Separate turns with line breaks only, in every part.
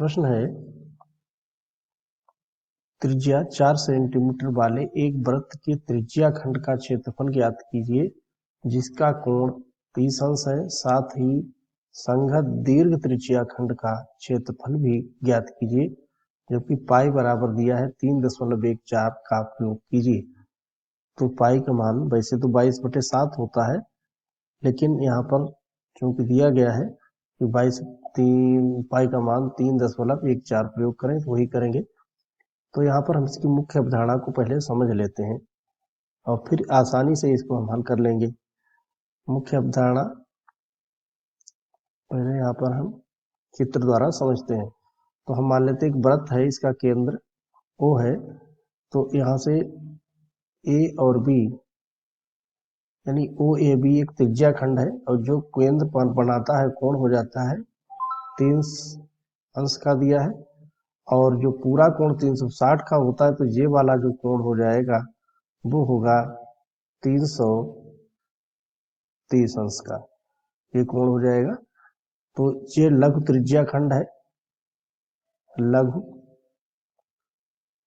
प्रश्न है, त्रिज्या 4 सेंटीमीटर वाले एक वृत्त के त्रिज्या खंड का क्षेत्रफल ज्ञात कीजिए जिसका कोण 30 अंश है। साथ ही संगत दीर्घ त्रिज्या खंड का क्षेत्रफल भी ज्ञात कीजिए, जबकि पाई बराबर दिया है 3.14 का प्रयोग कीजिए। तो पाई का मान वैसे तो 22/7 होता है, लेकिन यहाँ पर चूंकि दिया गया है कि पाई का मान 3.14 प्रयोग करें तो वही करेंगे। तो यहाँ पर हम इसकी मुख्य अवधारणा को पहले समझ लेते हैं और फिर आसानी से इसको हम हल कर लेंगे। मुख्य अवधारणा पहले यहाँ पर हम चित्र द्वारा समझते हैं। तो हम मान लेते हैं एक वृत्त है, इसका केंद्र O है। तो यहाँ से A और B यानी OAB एक त्रिज्या खंड है और जो केंद्र पर बनाता है कोण हो जाता है 30 अंश का दिया है, और जो पूरा कोण 360 का होता है तो ये वाला जो कोण हो जाएगा वो होगा 330 अंश का, ये कोण हो जाएगा। तो ये लघु त्रिज्या खंड है, लघु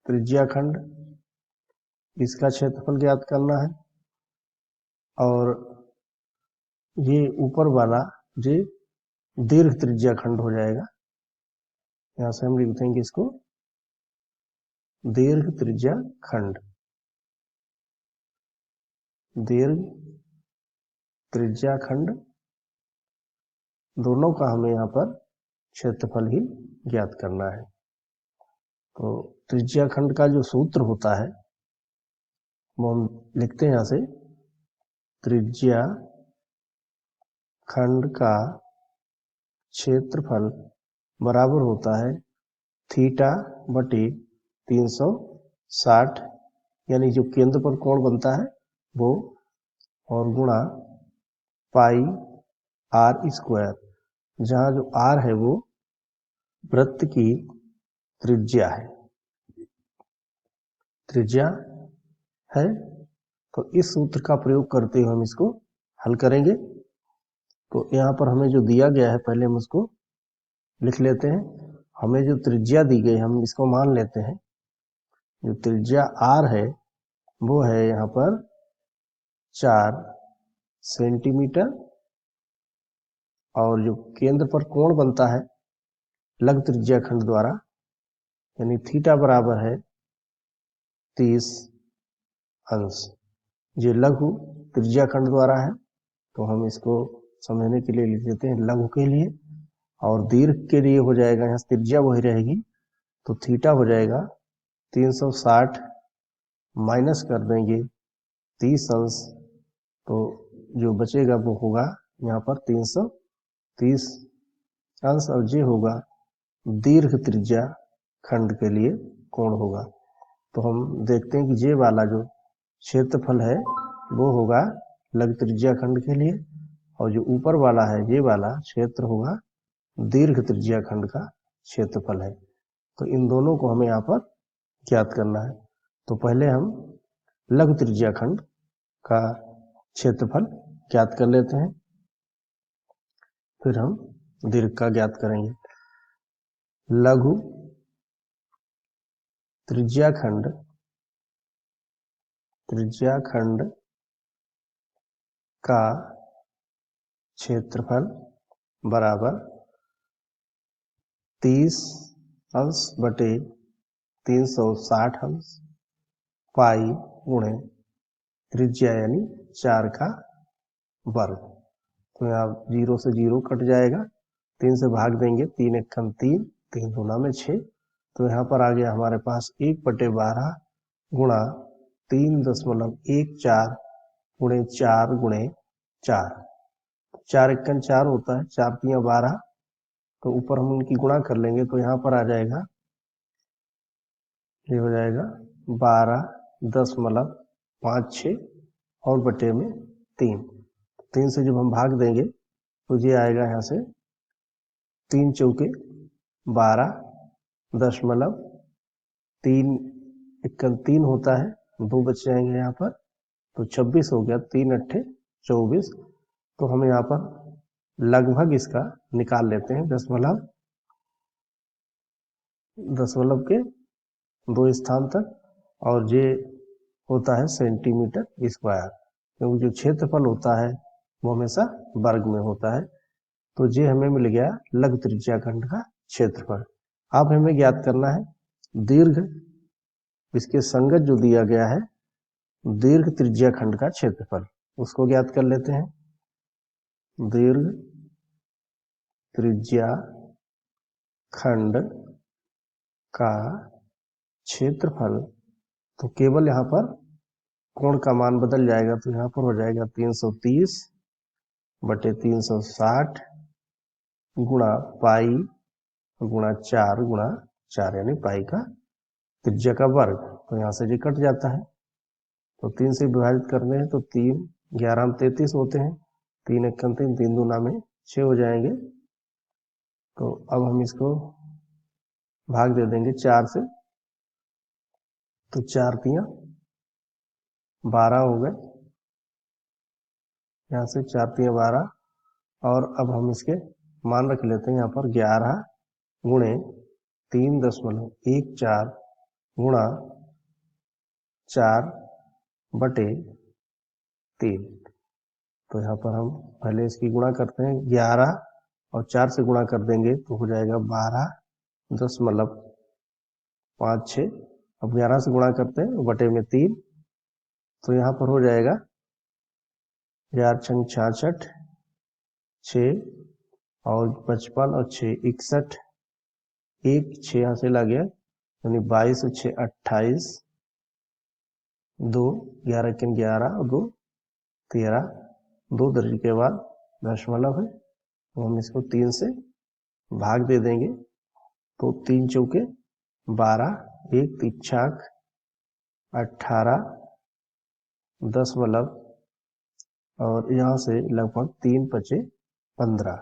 त्रिज्या खंड, इसका क्षेत्रफल ज्ञात करना है। और ये ऊपर वाला ये दीर्घ त्रिज्या खंड हो जाएगा। यहां से हम लिख देंगे इसको दीर्घ त्रिज्या खंड, दीर्घ त्रिज्या खंड, दोनों का हमें यहाँ पर क्षेत्रफल ही ज्ञात करना है। तो त्रिज्या खंड का जो सूत्र होता है वो हम लिखते हैं यहाँ से, त्रिज्या खंड का क्षेत्रफल बराबर होता है थीटा बटे 360, यानी जो केंद्र पर कोण बनता है वो, और गुणा पाई r स्क्वायर, जहां जो r है वो वृत्त की त्रिज्या है, त्रिज्या है। तो इस सूत्र का प्रयोग करते हुए हम इसको हल करेंगे। तो यहाँ पर हमें जो दिया गया है पहले हम उसको लिख लेते हैं। हमें जो त्रिज्या दी गई हम इसको मान लेते हैं, जो त्रिज्या r है वो है यहाँ पर 4 सेंटीमीटर, और जो केंद्र पर कोण बनता है लघु त्रिज्या खंड द्वारा यानी थीटा बराबर है 30 अंश, ये लघु त्रिज्या खंड द्वारा है। तो हम इसको समझने के लिए लिख देते हैं लघु के लिए, और दीर्घ के लिए हो जाएगा, यहाँ त्रिज्या वही रहेगी तो थीटा हो जाएगा 360 माइनस कर देंगे 30 अंश, तो जो बचेगा वो होगा यहाँ पर 330 अंश, और ये होगा दीर्घ त्रिज्या खंड के लिए कोण होगा। तो हम देखते हैं कि ये वाला जो क्षेत्रफल है वो होगा लघु त्रिज्या खंड के लिए, और जो ऊपर वाला है ये वाला क्षेत्र होगा दीर्घ त्रिज्या खंड का क्षेत्रफल है। तो इन दोनों को हमें यहाँ पर ज्ञात करना है। तो पहले हम लघु त्रिज्या खंड का क्षेत्रफल ज्ञात कर लेते हैं, फिर हम दीर्घ का ज्ञात करेंगे। लघु त्रिज्या खंड का क्षेत्रफल बराबर 30 अंश बटे 360 अंश पाई गुणे त्रिज्या यानी 4 का वर्ग। तो यहाँ 0 से 0 कट जाएगा, 3 से भाग देंगे, 3 एकम 3, 3 दूना में 6। तो यहाँ पर आ गया हमारे पास 1/12 गुणा 3.14 गुणे 4 गुणे 4, 4 एकम 4 होता है, 4 तियां 12, तो ऊपर हम उनकी गुणा कर लेंगे तो यहाँ पर आ जाएगा, ये हो जाएगा 12.56 और बटे में 3 से जब हम भाग देंगे तो ये आएगा यहाँ से 3 चौके 12.3 एकम 3 होता है, 2 बच जाएंगे यहाँ पर, तो 26 हो गया, 3 अट्ठे 24। तो हम यहाँ पर लगभग इसका निकाल लेते हैं, दशमलव के 2 स्थान तक, और जे होता है सेंटीमीटर स्क्वायर, क्योंकि जो क्षेत्रफल होता है वो हमेशा वर्ग में होता है। तो जे हमें मिल गया लघु त्रिज्याखंड का क्षेत्रफल। अब हमें ज्ञात करना है दीर्घ, इसके संगत जो दिया गया है दीर्घ त्रिज्याखंड का क्षेत्रफल, उसको ज्ञात कर लेते हैं। दीर्घ त्रिज्याखंड का क्षेत्रफल, तो केवल यहाँ पर कोण का मान बदल जाएगा, तो यहाँ पर हो जाएगा 330 बटे 360 गुणा पाई गुणा 4 गुणा 4, यानी पाई का त्रिज्या का वर्ग। तो यहाँ से जी कट जाता है, तो 3 से विभाजित करते हैं तो 3 11 में 33 होते हैं, 3 1 3, 3 दूना में 6 हो जाएंगे। तो अब हम इसको भाग दे देंगे 4 से, तो 4 तियां 12 हो गए, यहाँ से 4 तियां 12, और अब हम इसके मान रख लेते हैं यहाँ पर 11 गुणे 3.14 गुणा 4 बटे 3। तो यहाँ पर हम पहले इसकी गुणा करते हैं, 11 और 4 से गुणा कर देंगे तो हो जाएगा 12.56। अब 11 से गुणा करते हैं बटे में 3, तो यहाँ पर हो जाएगा 4 छंग 66, 6 और 55 और 6 61, 1 6 यहाँ से लग गया, यानी 22 6 28, 2 11 के 11 और 2 13, 2 दर्जे के बाद दशमलव है, तो हम इसको 3 से भाग दे देंगे, तो 3 चौके 12, 1 3 18 दशमलव, और यहाँ से लगभग 3 5 15,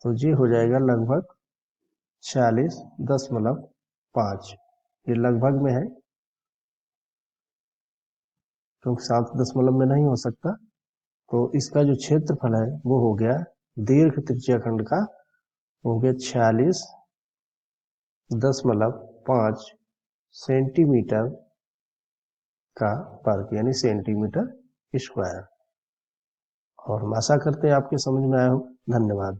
तो ये हो जाएगा लगभग 46.5। ये लगभग में है क्योंकि 7 दशमलव में नहीं हो सकता। तो इसका जो क्षेत्रफल है वो हो गया दीर्घ त्रिज्याखंड का, हो गया 46.5 सेंटीमीटर का वर्ग, यानी सेंटीमीटर स्क्वायर। और हम आशा करते हैं आपके समझ में आया हो। धन्यवाद।